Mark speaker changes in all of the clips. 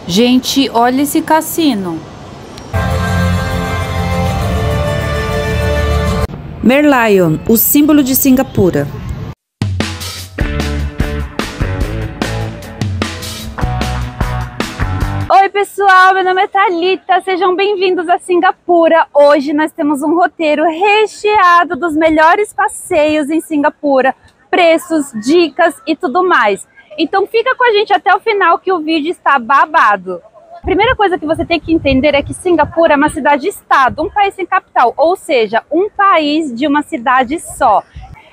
Speaker 1: Gente, olha esse cassino. Merlion, o símbolo de Singapura.
Speaker 2: Oi pessoal, meu nome é Thalita, sejam bem-vindos a Singapura. Hoje nós temos um roteiro recheado dos melhores passeios em Singapura, preços, dicas e tudo mais. Então fica com a gente até o final que o vídeo está babado. A primeira coisa que você tem que entender é que Singapura é uma cidade-estado, um país sem capital, ou seja, um país de uma cidade só.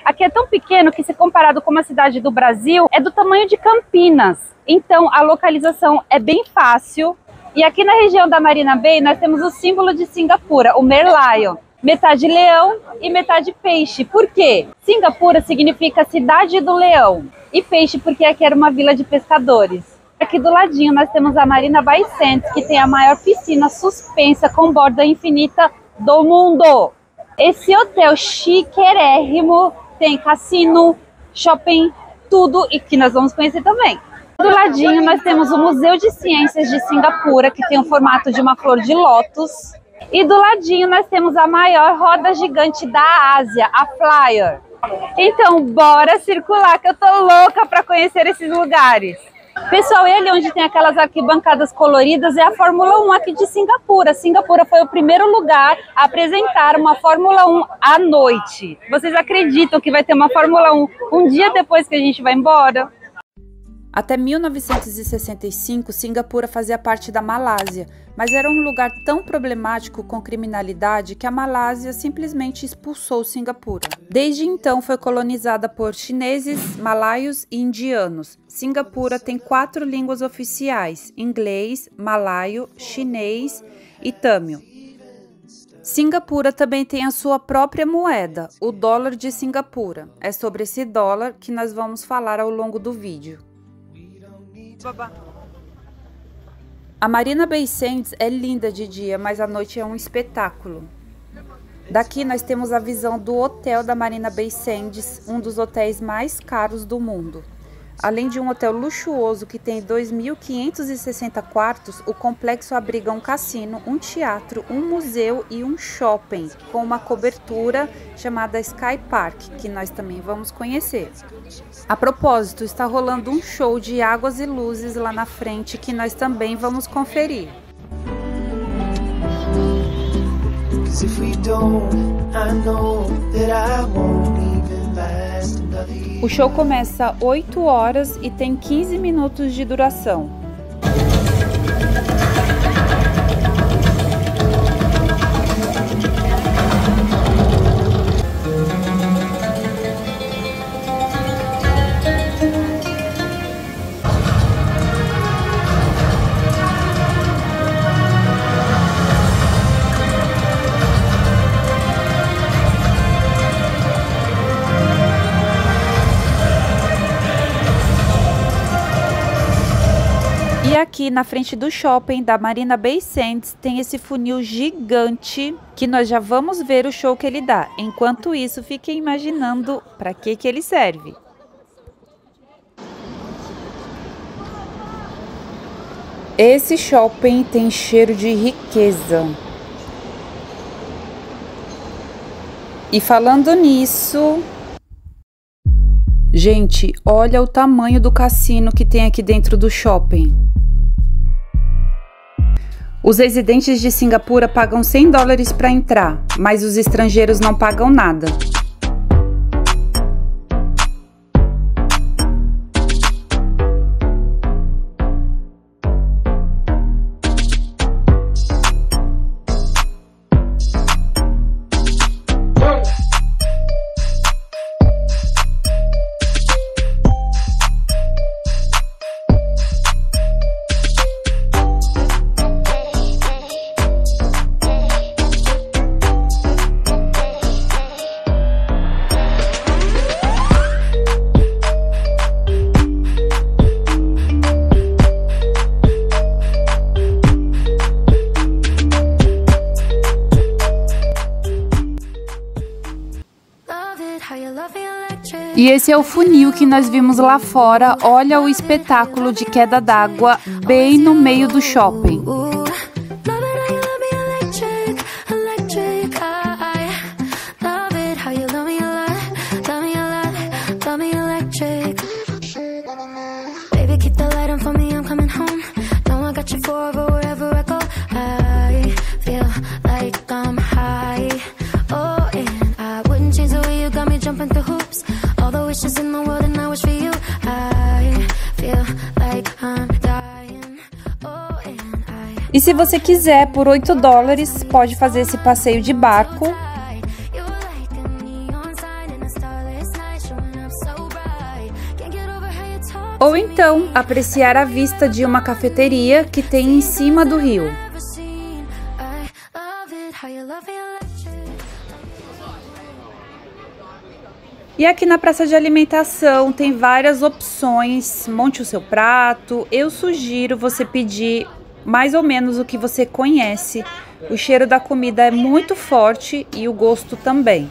Speaker 2: Aqui é tão pequeno que, se comparado com uma cidade do Brasil, é do tamanho de Campinas. Então a localização é bem fácil. E aqui na região da Marina Bay nós temos o símbolo de Singapura, o Merlion. Metade leão e metade peixe. Por quê? Singapura significa cidade do leão. E peixe porque aqui era uma vila de pescadores. Aqui do ladinho nós temos a Marina Bay Sands, que tem a maior piscina suspensa com borda infinita do mundo. Esse hotel chiquérrimo tem cassino, shopping, tudo, e que nós vamos conhecer também. Do ladinho nós temos o Museu de Ciências de Singapura, que tem o formato de uma flor de lótus. E do ladinho nós temos a maior roda gigante da Ásia, a Flyer. Então bora circular que eu tô louca para conhecer esses lugares. Pessoal, ele onde tem aquelas arquibancadas coloridas é a Fórmula 1 aqui de Singapura. Singapura foi o primeiro lugar a apresentar uma Fórmula 1 à noite. Vocês acreditam que vai ter uma Fórmula 1 um dia depois que a gente vai embora?
Speaker 1: Até 1965, Singapura fazia parte da Malásia, mas era um lugar tão problemático com criminalidade que a Malásia simplesmente expulsou Singapura. Desde então foi colonizada por chineses, malaios e indianos. Singapura tem 4 línguas oficiais: inglês, malaio, chinês e tâmil. Singapura também tem a sua própria moeda, o dólar de Singapura. É sobre esse dólar que nós vamos falar ao longo do vídeo. A Marina Bay Sands é linda de dia, mas à noite é um espetáculo. Daqui nós temos a visão do hotel da Marina Bay Sands, um dos hotéis mais caros do mundo. Além de um hotel luxuoso que tem 2.560 quartos, o complexo abriga um cassino, um teatro, um museu e um shopping, com uma cobertura chamada Sky Park, que nós também vamos conhecer. A propósito, está rolando um show de águas e luzes lá na frente que nós também vamos conferir. O show começa às 8 horas e tem 15 minutos de duração. E aqui na frente do shopping da Marina Bay Sands tem esse funil gigante que nós já vamos ver o show que ele dá. Enquanto isso, fiquem imaginando para que ele serve. Esse shopping tem cheiro de riqueza. E falando nisso... Gente, olha o tamanho do cassino que tem aqui dentro do shopping. Os residentes de Singapura pagam 100 dólares para entrar, mas os estrangeiros não pagam nada. E esse é o funil que nós vimos lá fora. Olha o espetáculo de queda d'água bem no meio do shopping. E se você quiser, por $8, pode fazer esse passeio de barco. Ou então, apreciar a vista de uma cafeteria que tem em cima do rio. E aqui na praça de alimentação tem várias opções. Monte o seu prato. Eu sugiro você pedir mais ou menos o que você conhece. O cheiro da comida é muito forte e o gosto também.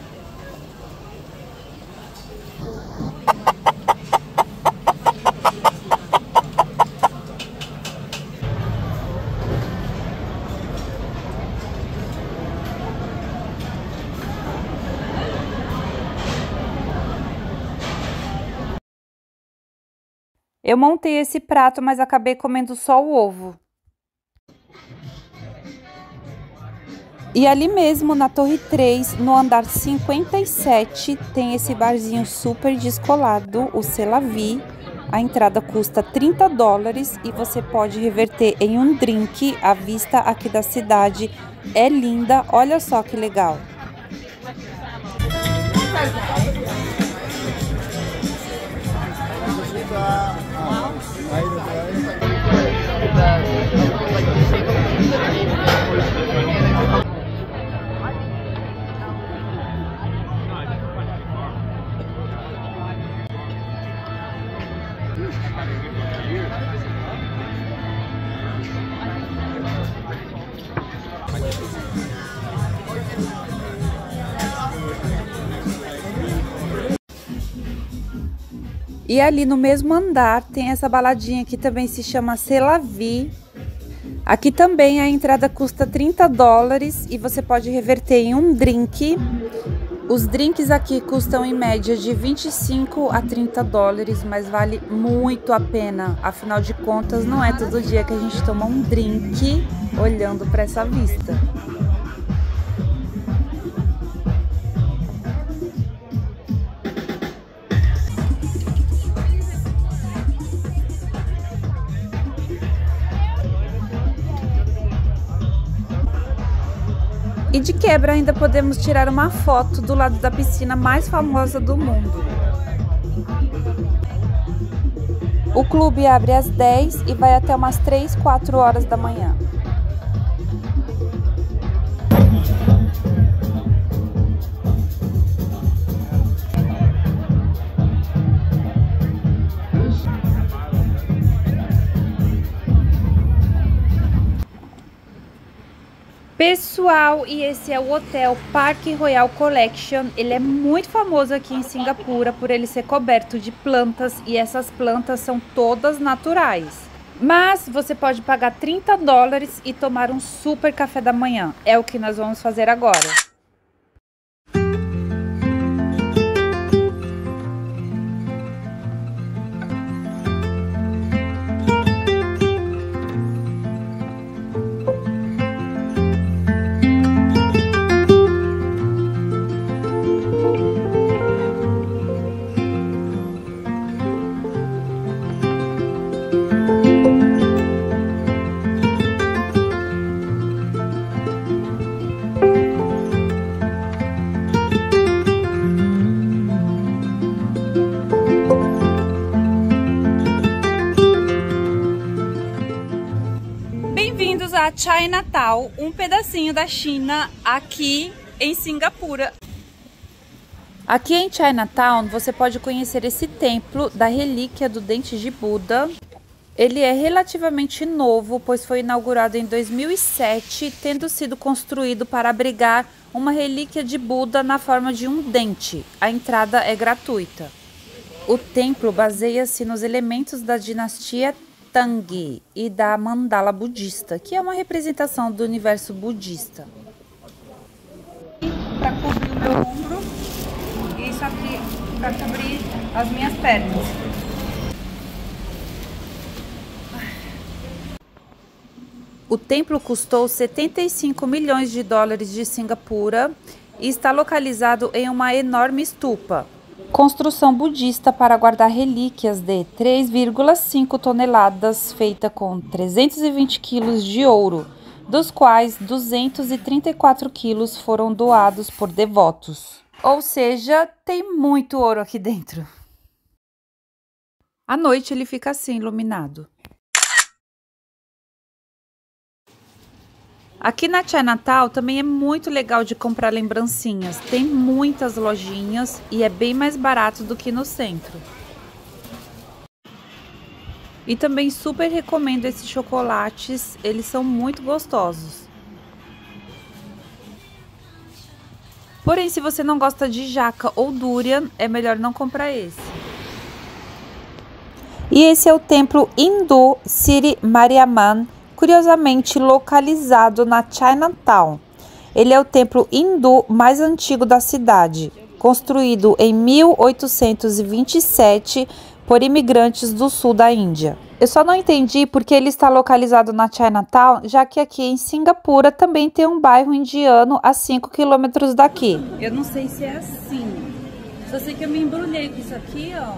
Speaker 1: Eu montei esse prato, mas acabei comendo só o ovo. E ali mesmo, na Torre 3, no andar 57, tem esse barzinho super descolado, o C'est La Vie. A entrada custa $30 e você pode reverter em um drink. A vista aqui da cidade é linda, olha só que legal. E ali no mesmo andar tem essa baladinha que também se chama C'est La Vie. Aqui também a entrada custa $30 e você pode reverter em um drink. Os drinks aqui custam em média de $25 a $30, mas vale muito a pena. Afinal de contas, não é todo dia que a gente toma um drink olhando para essa vista. E de quebra ainda podemos tirar uma foto do lado da piscina mais famosa do mundo. O clube abre às 10 e vai até umas 3, 4 horas da manhã. Pessoal, e esse é o hotel Park Royal Collection. Ele é muito famoso aqui em Singapura por ele ser coberto de plantas e essas plantas são todas naturais. Mas você pode pagar $30 e tomar um super café da manhã. É o que nós vamos fazer agora. A Chinatown, um pedacinho da China aqui em Singapura. Aqui em Chinatown você pode conhecer esse templo da relíquia do dente de Buda. Ele é relativamente novo, pois foi inaugurado em 2007, tendo sido construído para abrigar uma relíquia de Buda na forma de um dente. A entrada é gratuita. O templo baseia-se nos elementos da dinastia Tang e da mandala budista, que é uma representação do universo budista. Para cobrir o meu ombro e isso aqui para cobrir as minhas pernas. O templo custou 75 milhões de dólares de Singapura e está localizado em uma enorme stupa, construção budista para guardar relíquias de 3,5 toneladas, feita com 320 quilos de ouro, dos quais 234 quilos foram doados por devotos. Ou seja, tem muito ouro aqui dentro. À noite ele fica assim, iluminado. Aqui na Chinatown também é muito legal de comprar lembrancinhas. Tem muitas lojinhas e é bem mais barato do que no centro. E também super recomendo esses chocolates, eles são muito gostosos. Porém, se você não gosta de jaca ou durian, é melhor não comprar esse. E esse é o templo hindu Sri Mariamman, curiosamente localizado na Chinatown. Ele é o templo hindu mais antigo da cidade, construído em 1827 por imigrantes do sul da Índia. Eu só não entendi porque ele está localizado na Chinatown, já que aqui em Singapura também tem um bairro indiano a 5 quilômetros daqui. Eu não sei se é assim. Só sei que eu me embrulhei com isso aqui, ó.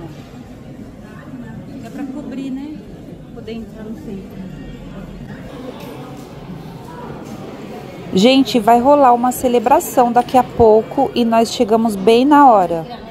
Speaker 1: É para cobrir, né? Poder entrar no centro. Gente, vai rolar uma celebração daqui a pouco e nós chegamos bem na hora.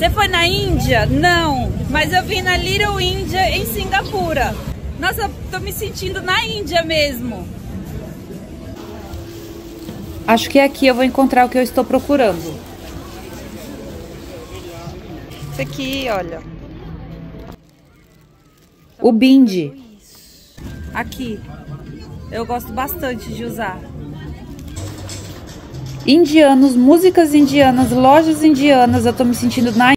Speaker 1: Você foi na Índia? Não, mas eu vim na Little India em Singapura. Nossa, eu tô me sentindo na Índia mesmo. Acho que aqui eu vou encontrar o que eu estou procurando. Esse aqui, olha. O bindi. Aqui. Eu gosto bastante de usar. Indianos, músicas indianas, lojas indianas, eu tô me sentindo na...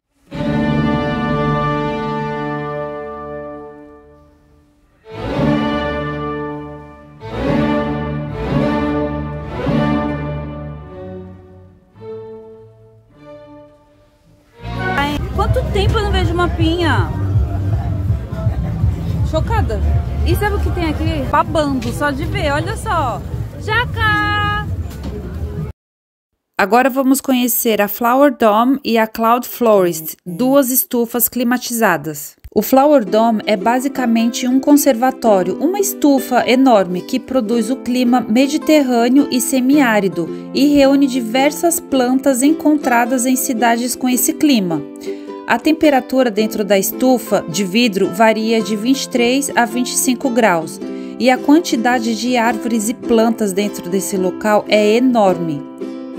Speaker 1: Ai, quanto tempo eu não vejo uma pinha? Chocada. E sabe o que tem aqui? Babando, só de ver, olha só. Jaca! Agora vamos conhecer a Flower Dome e a Cloud Florist, duas estufas climatizadas. O Flower Dome é basicamente um conservatório, uma estufa enorme que produz o clima mediterrâneo e semiárido e reúne diversas plantas encontradas em cidades com esse clima. A temperatura dentro da estufa de vidro varia de 23 a 25 graus e a quantidade de árvores e plantas dentro desse local é enorme.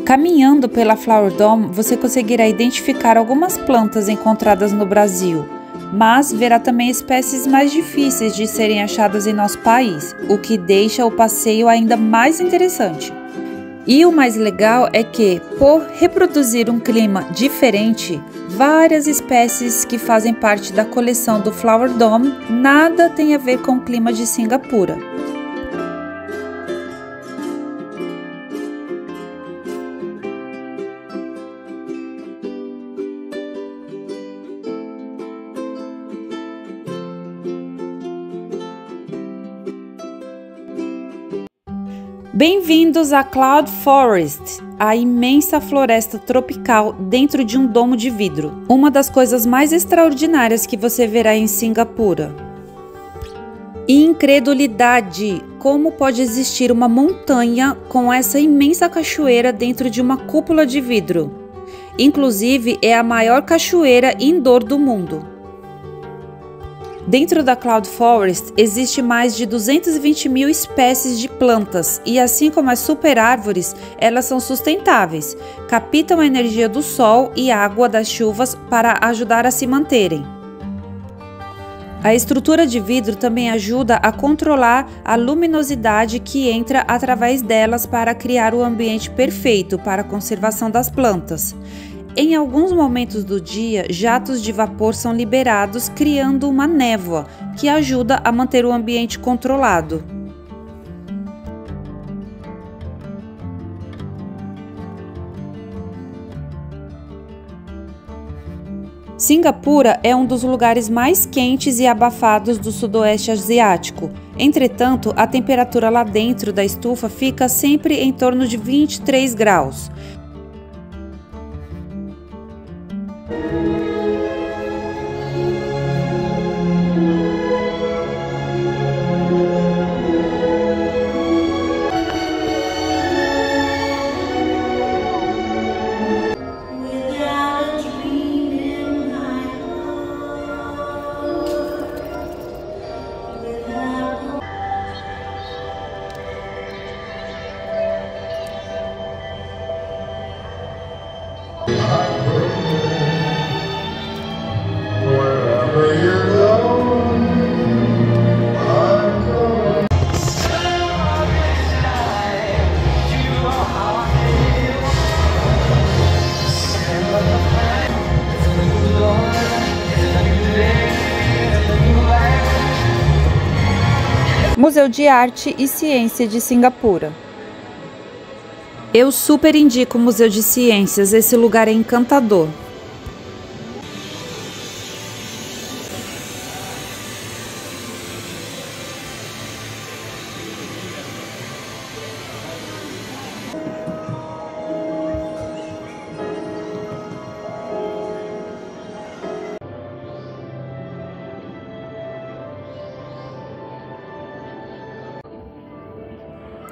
Speaker 1: Caminhando pela Flower Dome, você conseguirá identificar algumas plantas encontradas no Brasil, mas verá também espécies mais difíceis de serem achadas em nosso país, o que deixa o passeio ainda mais interessante. E o mais legal é que, por reproduzir um clima diferente, várias espécies que fazem parte da coleção do Flower Dome nada tem a ver com o clima de Singapura. Bem-vindos a Cloud Forest, a imensa floresta tropical dentro de um domo de vidro. Uma das coisas mais extraordinárias que você verá em Singapura. Incredulidade! Como pode existir uma montanha com essa imensa cachoeira dentro de uma cúpula de vidro? Inclusive, é a maior cachoeira indoor do mundo. Dentro da Cloud Forest existe mais de 220 mil espécies de plantas e, assim como as super árvores, elas são sustentáveis, captam a energia do sol e água das chuvas para ajudar a se manterem. A estrutura de vidro também ajuda a controlar a luminosidade que entra através delas para criar o ambiente perfeito para a conservação das plantas. Em alguns momentos do dia, jatos de vapor são liberados, criando uma névoa, que ajuda a manter o ambiente controlado. Singapura é um dos lugares mais quentes e abafados do sudoeste asiático. Entretanto, a temperatura lá dentro da estufa fica sempre em torno de 23 graus. Museu de Arte e Ciência de Singapura. Eu super indico o Museu de Ciências, esse lugar é encantador.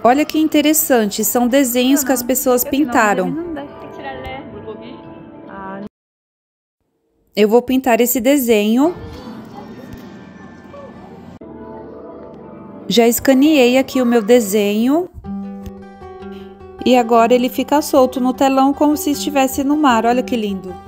Speaker 1: Olha que interessante, são desenhos que as pessoas pintaram. Eu vou pintar esse desenho. Já escaneei aqui o meu desenho. E agora ele fica solto no telão como se estivesse no mar. Olha que lindo.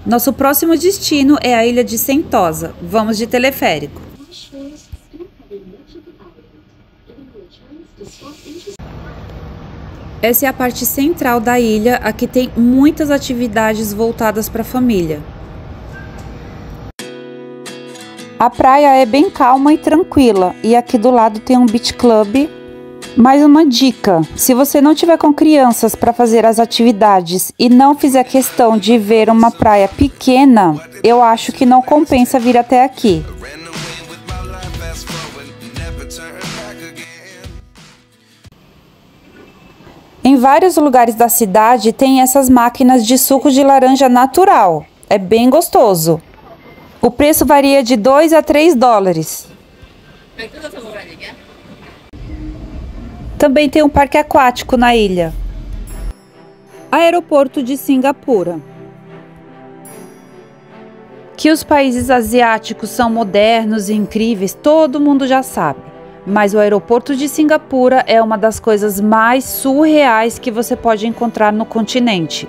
Speaker 1: Nosso próximo destino é a ilha de Sentosa. Vamos de teleférico. Essa é a parte central da ilha, aqui tem muitas atividades voltadas para a família. A praia é bem calma e tranquila, e aqui do lado tem um beach club. Mais uma dica, se você não tiver com crianças para fazer as atividades e não fizer questão de ver uma praia pequena, eu acho que não compensa vir até aqui. Em vários lugares da cidade tem essas máquinas de suco de laranja natural, é bem gostoso. O preço varia de 2 a 3 dólares. Também tem um parque aquático na ilha. Aeroporto de Singapura. Que os países asiáticos são modernos e incríveis, todo mundo já sabe. Mas o aeroporto de Cingapura é uma das coisas mais surreais que você pode encontrar no continente.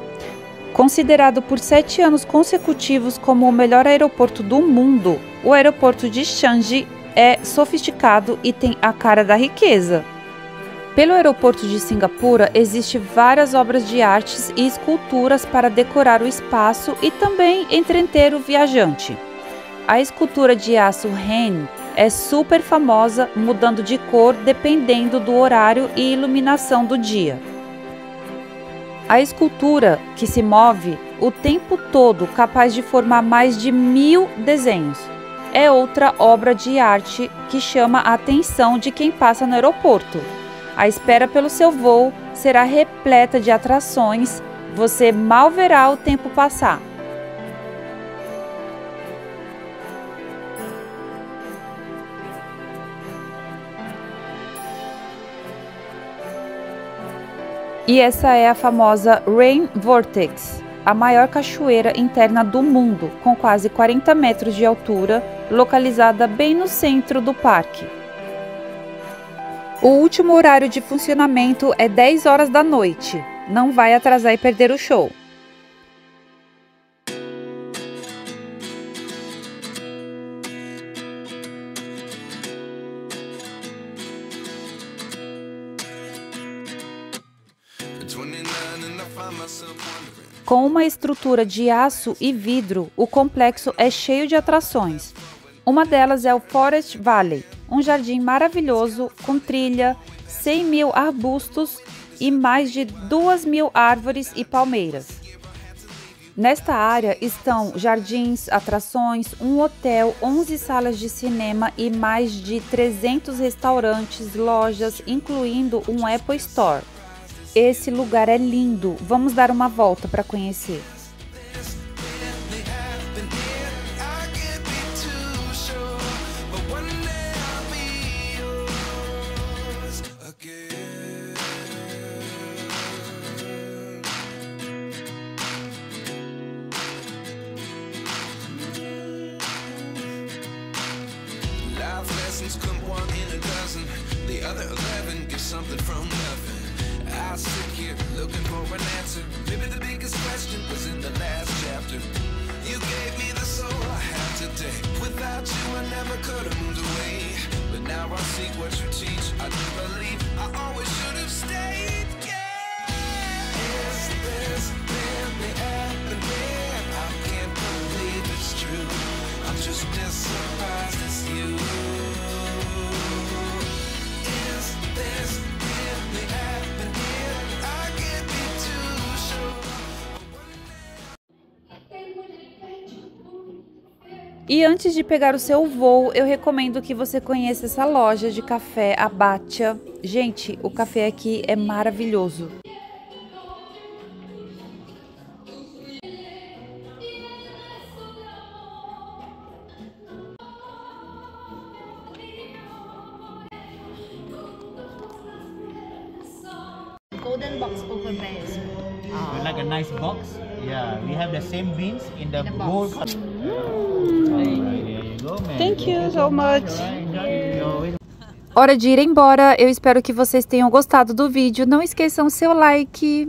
Speaker 1: Considerado por 7 anos consecutivos como o melhor aeroporto do mundo, o aeroporto de Changi é sofisticado e tem a cara da riqueza. Pelo aeroporto de Cingapura existem várias obras de artes e esculturas para decorar o espaço e também entreter o viajante. A escultura de aço Ren é super famosa, mudando de cor dependendo do horário e iluminação do dia. A escultura, que se move o tempo todo, capaz de formar mais de 1000 desenhos, é outra obra de arte que chama a atenção de quem passa no aeroporto. A espera pelo seu voo será repleta de atrações, você mal verá o tempo passar. E essa é a famosa Rain Vortex, a maior cachoeira interna do mundo, com quase 40 metros de altura, localizada bem no centro do parque. O último horário de funcionamento é 10 horas da noite. Não vai atrasar e perder o show. Com uma estrutura de aço e vidro, o complexo é cheio de atrações. Uma delas é o Forest Valley, um jardim maravilhoso com trilha, 100 mil arbustos e mais de 2.000 árvores e palmeiras. Nesta área estão jardins, atrações, um hotel, 11 salas de cinema e mais de 300 restaurantes, lojas, incluindo um Apple Store. Esse lugar é lindo, vamos dar uma volta para conhecer.
Speaker 3: I sit here looking for an answer. Maybe the biggest question was in the last chapter. You gave me the soul I have today. Without you I never could have moved away. But now I see what you teach. I do believe I always should have stayed. Yeah. Is this really happening? I can't believe it's true. I'm just as surprised as you. Is this really happening?
Speaker 1: E antes de pegar o seu voo, eu recomendo que você conheça essa loja de café, a Batia. Gente, o café aqui é maravilhoso.
Speaker 4: Golden box over there.
Speaker 5: We like a nice box. Yeah, we have the same beans in the gold.
Speaker 1: Thank you so much. Hora de ir embora. Eu espero que vocês tenham gostado do vídeo. Não esqueçam o seu like.